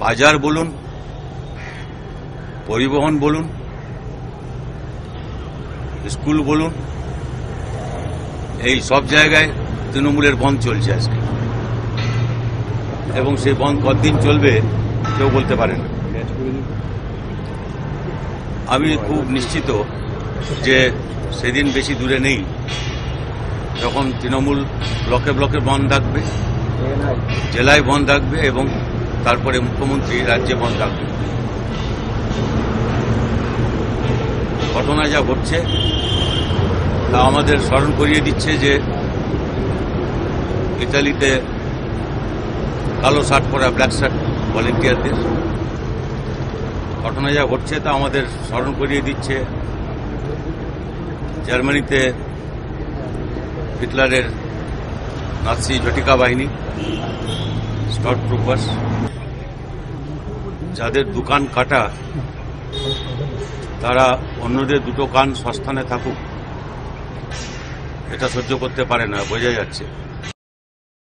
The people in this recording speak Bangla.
বাজার বলুন, পরিবহন বলুন, স্কুল বলুন, এই সব জায়গায় তৃণমূলের বন্ধ চলছে আজকে, এবং সেই বন্ধ কতদিন চলবে কেউ বলতে পারে না। আমি খুব নিশ্চিত যে সেদিন বেশি দূরে নেই যখন তৃণমূল ব্লকে ব্লকে বন্ধ থাকবে, জেলায় বন্ধ থাকবে, এবং তারপরে মুখ্যমন্ত্রী রাজ্যে বন্ধ থাকবে। ঘটনা যা ঘটছে তা আমাদের স্মরণ করিয়ে দিচ্ছে যে ইতালিতে কালো শার্ট পরা ব্ল্যাক শার্ট ভলেন্টিয়ারদের, ঘটনা যা ঘটছে তা আমাদের স্মরণ করিয়ে দিচ্ছে জার্মানিতে হিটলারের নাৎসি ঝটিকা বাহিনী, স্টর্ম ট্রুপার্স, যাদের দোকান কাটা তারা অন্যদের দুটো কান সস্থানে থাকুক এটা সহ্য করতে পারে না, বোঝা যাচ্ছে।